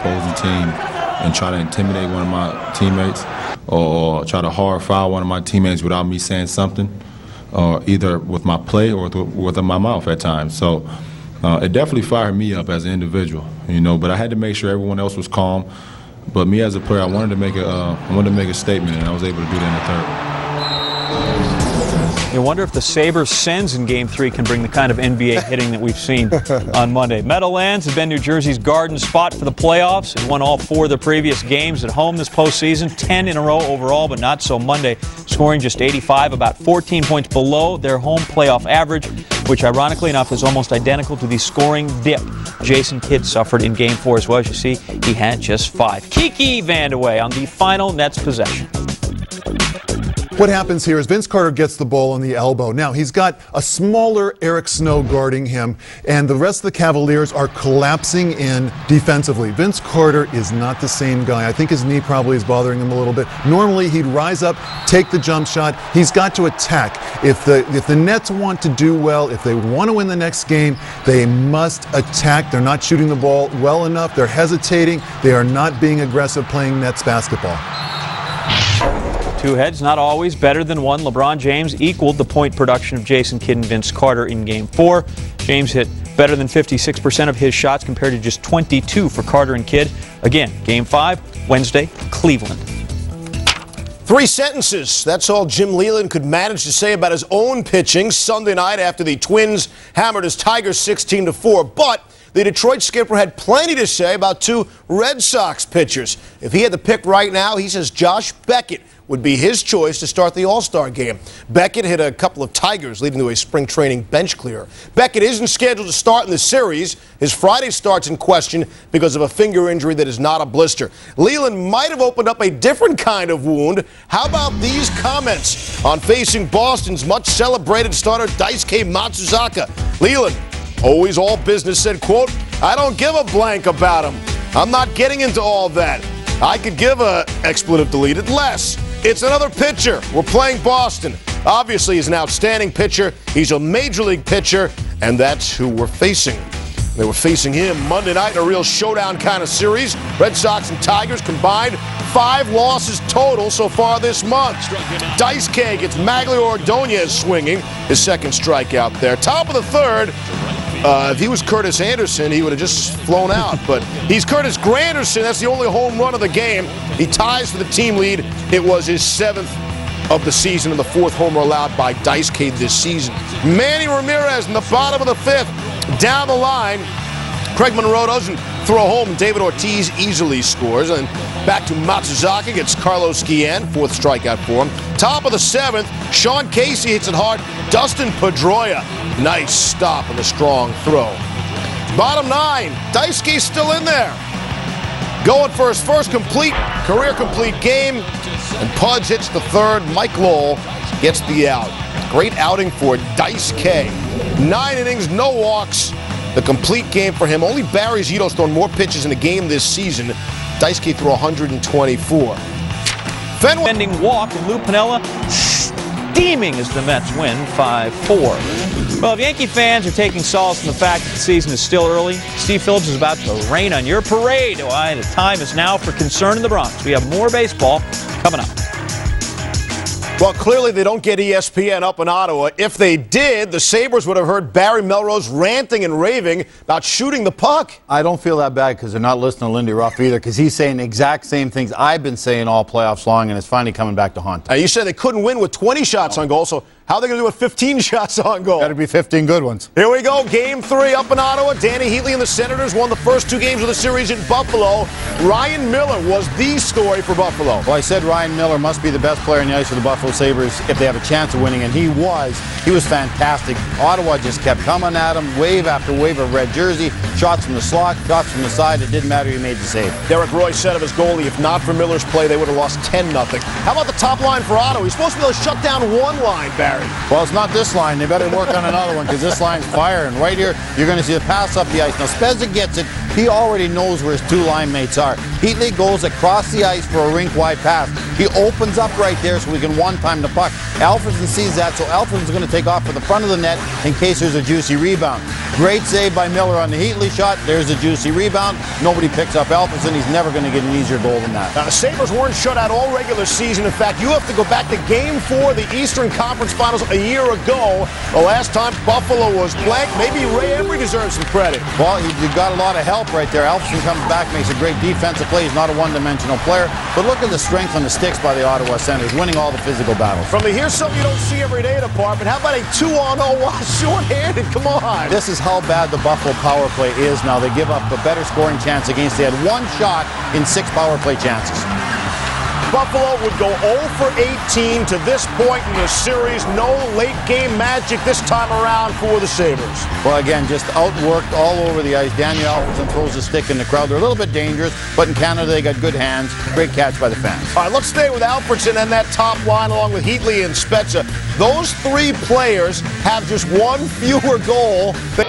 opposing team and try to intimidate one of my teammates or try to hard foul one of my teammates without me saying something, either with my play or with my mouth at times. So it definitely fired me up as an individual, but I had to make sure everyone else was calm. But me as a player, I wanted to make a statement, and I was able to do that in the third. You wonder if the Sabres' sends in Game 3 can bring the kind of NBA hitting that we've seen on Monday. Meadowlands has been New Jersey's garden spot for the playoffs and won all 4 of the previous games at home this postseason, 10 in a row overall, but not so Monday, scoring just 85, about 14 points below their home playoff average, which ironically enough is almost identical to the scoring dip Jason Kidd suffered in Game 4 as well. As you see, he had just 5. Kiki Vandeweghe on the final Nets possession. What happens here is Vince Carter gets the ball on the elbow. Now, he's got a smaller Eric Snow guarding him, and the rest of the Cavaliers are collapsing in defensively. Vince Carter is not the same guy. I think his knee probably is bothering him a little bit. Normally, he'd rise up, take the jump shot. He's got to attack. If the Nets want to do well, if they want to win the next game, they must attack. They're not shooting the ball well enough. They're hesitating. They are not being aggressive playing Nets basketball. 2 heads, not always better than 1. LeBron James equaled the point production of Jason Kidd and Vince Carter in Game 4. James hit better than 56% of his shots compared to just 22 for Carter and Kidd. Again, Game 5, Wednesday, Cleveland. 3 sentences. That's all Jim Leland could manage to say about his own pitching Sunday night after the Twins hammered his Tigers 16-4. But the Detroit skipper had plenty to say about 2 Red Sox pitchers. If he had to pick right now, he says Josh Beckett would be his choice to start the All-Star game. Beckett hit a couple of Tigers, leading to a spring training bench clear. Beckett isn't scheduled to start in the series. His Friday start's in question because of a finger injury that is not a blister. Leland might have opened up a different kind of wound. How about these comments on facing Boston's much-celebrated starter Daisuke Matsuzaka? Leland, always all business, said, quote, "I don't give a blank about him. I'm not getting into all that. I could give a expletive deleted less. It's another pitcher. We're playing Boston. Obviously, he's an outstanding pitcher. He's a major league pitcher, and that's who we're facing." They were facing him Monday night in a real showdown kind of series. Red Sox and Tigers combined 5 losses total so far this month. Daisuke gets Maglio Ordonez swinging, his second strikeout there. Top of the third. If he was Curtis Anderson, he would have just flown out. But he's Curtis Granderson. That's the only home run of the game. He ties for the team lead. It was his 7th of the season and the 4th homer allowed by Daisuke this season. Manny Ramirez in the bottom of the 5th. Down the line, Craig Monroe doesn't throw home. David Ortiz easily scores. And back to Matsuzaka, gets Carlos Guillen, 4th strikeout for him. Top of the 7th, Sean Casey hits it hard. Dustin Pedroia, nice stop and a strong throw. Bottom 9, Daisuke's still in there. Going for his first career complete game. And Pudge hits the 3rd. Mike Lowell gets the out. Great outing for Daisuke. 9 innings, no walks. The complete game for him. Only Barry Zito's thrown more pitches in a game this season. Daisuke threw 124. Pending walk, and Lou Piniella steaming as the Mets win 5-4. Well, if Yankee fans are taking solace in the fact that the season is still early, Steve Phillips is about to rain on your parade. Why, the time is now for concern in the Bronx. We have more baseball coming up. Well, clearly they don't get ESPN up in Ottawa. If they did, the Sabres would have heard Barry Melrose ranting and raving about shooting the puck. I don't feel that bad because they're not listening to Lindy Ruff either, because he's saying the exact same things I've been saying all playoffs long, and it's finally coming back to haunt. You said they couldn't win with 20 shots on goal, so how are they going to do with 15 shots on goal? Better be 15 good ones. Here we go, Game 3 up in Ottawa. Danny Heatley and the Senators won the first 2 games of the series in Buffalo. Ryan Miller was the story for Buffalo. Well, I said Ryan Miller must be the best player in the ice for the Buffalo Sabres if they have a chance of winning, and he was. He was fantastic. Ottawa just kept coming at him, wave after wave of red jersey, shots from the slot, shots from the side. It didn't matter, he made the save. Derek Roy said of his goalie, if not for Miller's play, they would have lost 10-0. How about the top line for Ottawa? He's supposed to be able to shut down one line, Barry. Well, it's not this line. They better work on another one because this line's fire. And right here, you're going to see a pass up the ice. Now, Spezza gets it, he already knows where his two line mates are. Heatley goes across the ice for a rink-wide pass. He opens up right there so we can one-time the puck. Alfredson sees that, so Alfredson's going to take off for the front of the net in case there's a juicy rebound. Great save by Miller on the Heatley shot. There's a juicy rebound. Nobody picks up Alfredson. He's never going to get an easier goal than that. Now, the Sabres weren't shut out all regular season. In fact, you have to go back to Game 4 of the Eastern Conference Finals a year ago. The last time Buffalo was blanked. Maybe Ray Emery deserves some credit. Well, he got a lot of help right there. Alfredson comes back, makes a great defensive play. He's not a one-dimensional player. But look at the strength on the sticks by the Ottawa Senators, winning all the physical battles. From the here's something you don't see every day department, how about a 2-on-0 while short-handed? Come on. This is how bad the Buffalo power play is now. They give up a better scoring chance against. They had one shot in 6 power play chances. Buffalo would go 0 for 18 to this point in the series. No late-game magic this time around for the Sabres. Well, again, just outworked all over the ice. Daniel Alfredson throws a stick in the crowd. They're a little bit dangerous, but in Canada they got good hands. Great catch by the fans. All right, let's stay with Alfredson and that top line along with Heatley and Spezza. Those 3 players have just one fewer goal than